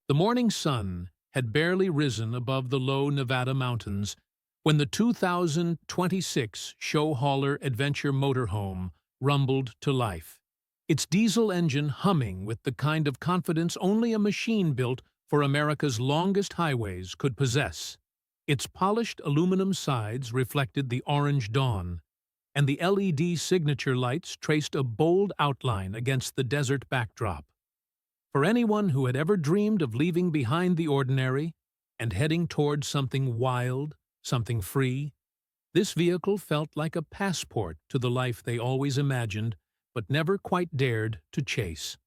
The morning sun had barely risen above the low Nevada mountains when the 2026 Show Hauler Adventure Motorhome rumbled to life, its diesel engine humming with the kind of confidence only a machine built for America's longest highways could possess. Its polished aluminum sides reflected the orange dawn, and the LED signature lights traced a bold outline against the desert backdrop. For anyone who had ever dreamed of leaving behind the ordinary and heading toward something wild, something free, this vehicle felt like a passport to the life they always imagined but never quite dared to chase.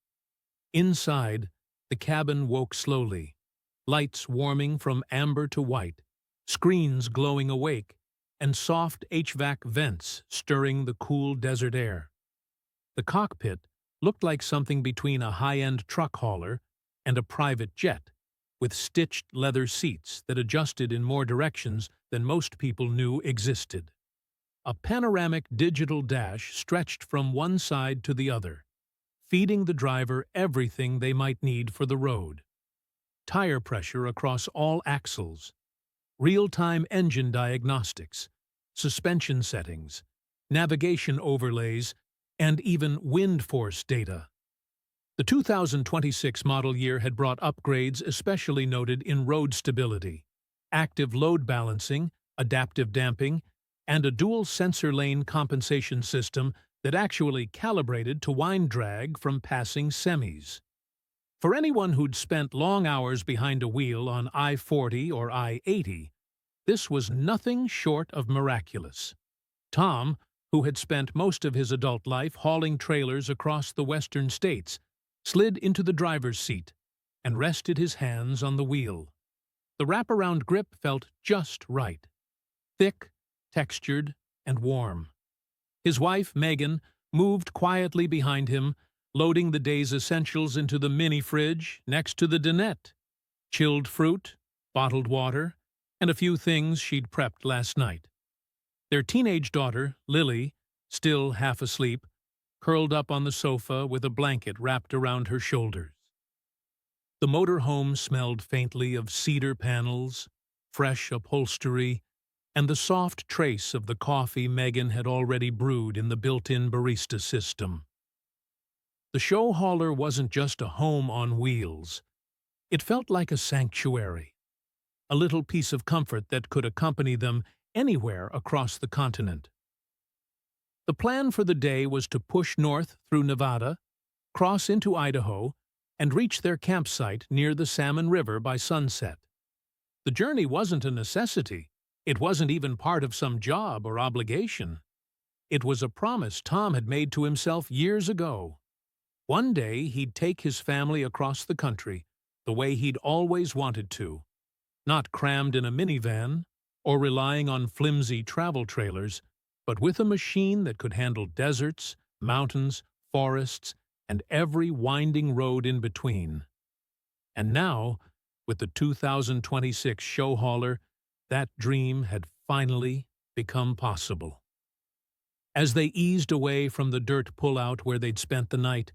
Inside, the cabin woke slowly, lights warming from amber to white, screens glowing awake, and soft HVAC vents stirring the cool desert air. The cockpit looked like something between a high-end truck hauler and a private jet, with stitched leather seats that adjusted in more directions than most people knew existed. A panoramic digital dash stretched from one side to the other, feeding the driver everything they might need for the road. Tire pressure across all axles, real-time engine diagnostics, suspension settings, navigation overlays, and even wind force data. The 2026 model year had brought upgrades especially noted in road stability, active load balancing, adaptive damping, and a dual sensor lane compensation system that actually calibrated to wind drag from passing semis. For anyone who'd spent long hours behind a wheel on I-40 or I-80, this was nothing short of miraculous. Tom, who had spent most of his adult life hauling trailers across the western states, slid into the driver's seat and rested his hands on the wheel. The wraparound grip felt just right, thick, textured, and warm. His wife, Megan, moved quietly behind him, loading the day's essentials into the mini-fridge next to the dinette: chilled fruit, bottled water, and a few things she'd prepped last night. Their teenage daughter, Lily, still half asleep, curled up on the sofa with a blanket wrapped around her shoulders. The motorhome smelled faintly of cedar panels, fresh upholstery, and the soft trace of the coffee Megan had already brewed in the built-in barista system. The show hauler wasn't just a home on wheels. It felt like a sanctuary, a little piece of comfort that could accompany them anywhere across the continent. The plan for the day was to push north through Nevada, cross into Idaho, and reach their campsite near the Salmon River by sunset. The journey wasn't a necessity. It wasn't even part of some job or obligation. It was a promise Tom had made to himself years ago. One day he'd take his family across the country the way he'd always wanted to, not crammed in a minivan or relying on flimsy travel trailers, but with a machine that could handle deserts, mountains, forests, and every winding road in between. And now, with the 2026 show hauler, that dream had finally become possible. As they eased away from the dirt pullout where they'd spent the night,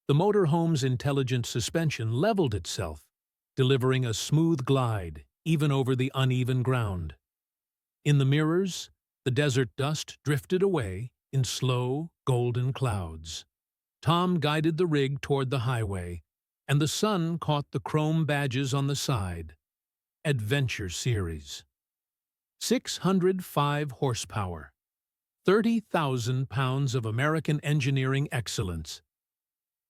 the motorhome's intelligent suspension leveled itself, delivering a smooth glide even over the uneven ground. In the mirrors, the desert dust drifted away in slow, golden clouds. Tom guided the rig toward the highway, and the sun caught the chrome badges on the side. Adventure Series. 605 horsepower. 30,000 pounds of American engineering excellence.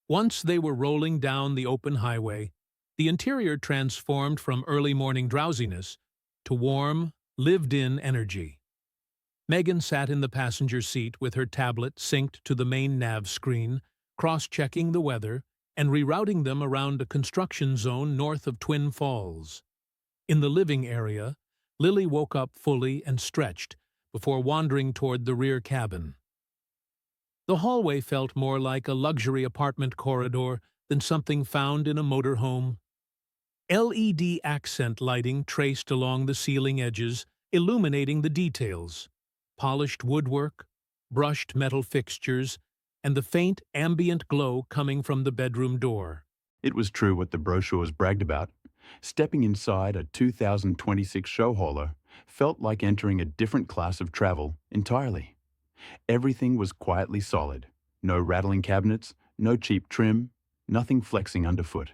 Once they were rolling down the open highway, the interior transformed from early morning drowsiness to warm, lived-in energy. Megan sat in the passenger seat with her tablet synced to the main nav screen, cross-checking the weather and rerouting them around a construction zone north of Twin Falls. In the living area, Lily woke up fully and stretched before wandering toward the rear cabin. The hallway felt more like a luxury apartment corridor than something found in a motorhome. LED accent lighting traced along the ceiling edges, illuminating the details. Polished woodwork, brushed metal fixtures, and the faint ambient glow coming from the bedroom door. It was true what the brochures bragged about. Stepping inside a 2026 Show Hauler felt like entering a different class of travel entirely. Everything was quietly solid. No rattling cabinets, no cheap trim, nothing flexing underfoot.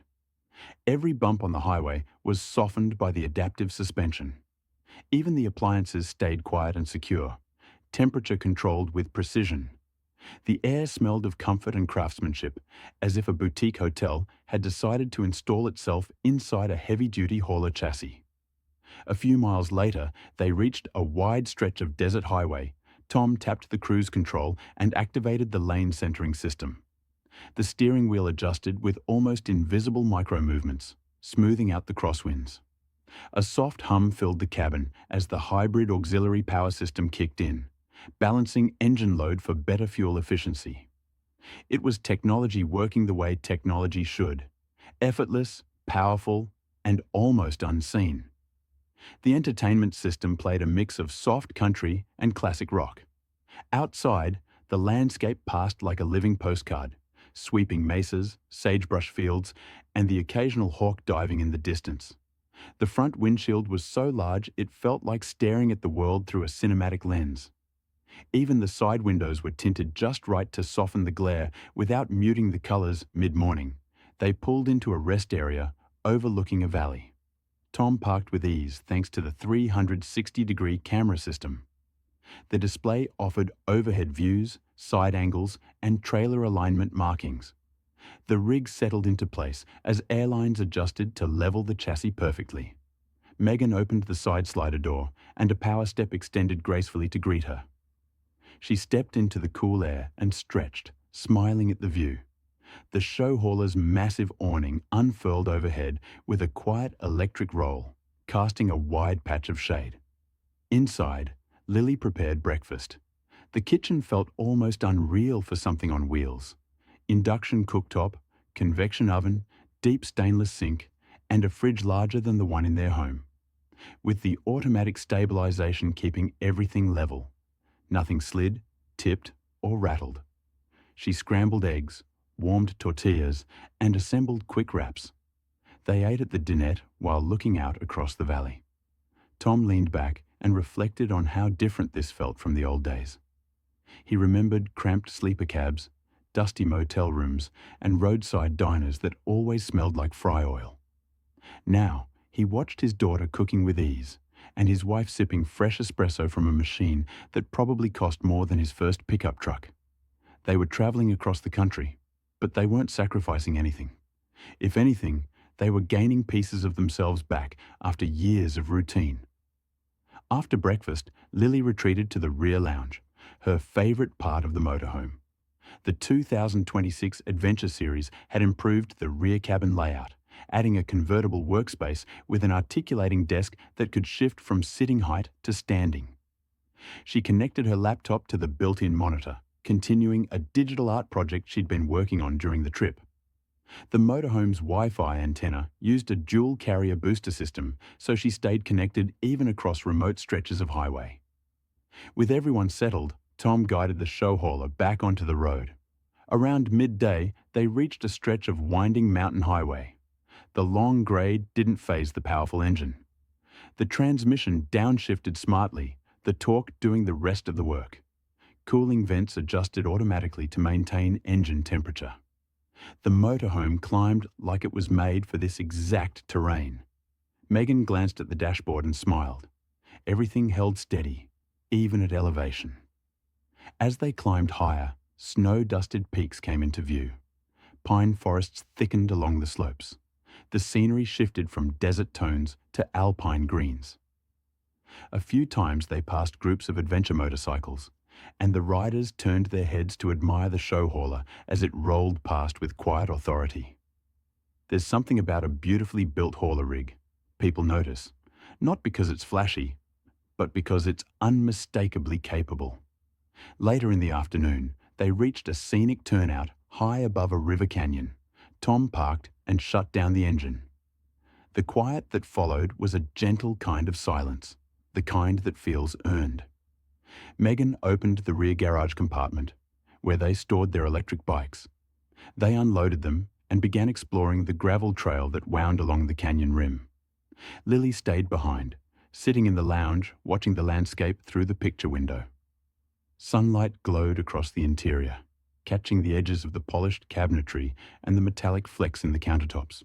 Every bump on the highway was softened by the adaptive suspension. Even the appliances stayed quiet and secure, temperature controlled with precision. The air smelled of comfort and craftsmanship, as if a boutique hotel had decided to install itself inside a heavy-duty hauler chassis. A few miles later, they reached a wide stretch of desert highway. Tom tapped the cruise control and activated the lane centering system. The steering wheel adjusted with almost invisible micro-movements, smoothing out the crosswinds. A soft hum filled the cabin as the hybrid auxiliary power system kicked in, balancing engine load for better fuel efficiency. It was technology working the way technology should, effortless, powerful, and almost unseen. The entertainment system played a mix of soft country and classic rock. Outside, the landscape passed like a living postcard, sweeping mesas, sagebrush fields, and the occasional hawk diving in the distance. The front windshield was so large it felt like staring at the world through a cinematic lens. Even the side windows were tinted just right to soften the glare without muting the colors mid-morning. They pulled into a rest area overlooking a valley. Tom parked with ease thanks to the 360-degree camera system. The display offered overhead views, side angles, and trailer alignment markings. The rig settled into place as airlines adjusted to level the chassis perfectly. Megan opened the side slider door, and a power step extended gracefully to greet her. She stepped into the cool air and stretched, smiling at the view. The show hauler's massive awning unfurled overhead with a quiet electric roll, casting a wide patch of shade. Inside, Lily prepared breakfast. The kitchen felt almost unreal for something on wheels. Induction cooktop, convection oven, deep stainless sink, and a fridge larger than the one in their home. With the automatic stabilization keeping everything level. Nothing slid, tipped, or rattled. She scrambled eggs, warmed tortillas, and assembled quick wraps. They ate at the dinette while looking out across the valley. Tom leaned back and reflected on how different this felt from the old days. He remembered cramped sleeper cabs, dusty motel rooms, and roadside diners that always smelled like fry oil. Now, he watched his daughter cooking with ease, and his wife sipping fresh espresso from a machine that probably cost more than his first pickup truck. They were traveling across the country, but they weren't sacrificing anything. If anything, they were gaining pieces of themselves back after years of routine. After breakfast, Lily retreated to the rear lounge, her favorite part of the motorhome. The 2026 Adventure Series had improved the rear cabin layout, adding a convertible workspace with an articulating desk that could shift from sitting height to standing. She connected her laptop to the built-in monitor, continuing a digital art project she'd been working on during the trip. The motorhome's Wi-Fi antenna used a dual carrier booster system, so she stayed connected even across remote stretches of highway. With everyone settled, Tom guided the show hauler back onto the road. Around midday, they reached a stretch of winding mountain highway. The long grade didn't faze the powerful engine. The transmission downshifted smartly, the torque doing the rest of the work. Cooling vents adjusted automatically to maintain engine temperature. The motorhome climbed like it was made for this exact terrain. Megan glanced at the dashboard and smiled. Everything held steady, even at elevation. As they climbed higher, snow-dusted peaks came into view. Pine forests thickened along the slopes. The scenery shifted from desert tones to alpine greens. A few times they passed groups of adventure motorcycles, and the riders turned their heads to admire the show hauler as it rolled past with quiet authority. There's something about a beautifully built hauler rig, people notice, not because it's flashy, but because it's unmistakably capable. Later in the afternoon, they reached a scenic turnout high above a river canyon. Tom parked and shut down the engine. The quiet that followed was a gentle kind of silence, the kind that feels earned. Megan opened the rear garage compartment, where they stored their electric bikes. They unloaded them and began exploring the gravel trail that wound along the canyon rim. Lily stayed behind, sitting in the lounge, watching the landscape through the picture window. Sunlight glowed across the interior, catching the edges of the polished cabinetry and the metallic flecks in the countertops.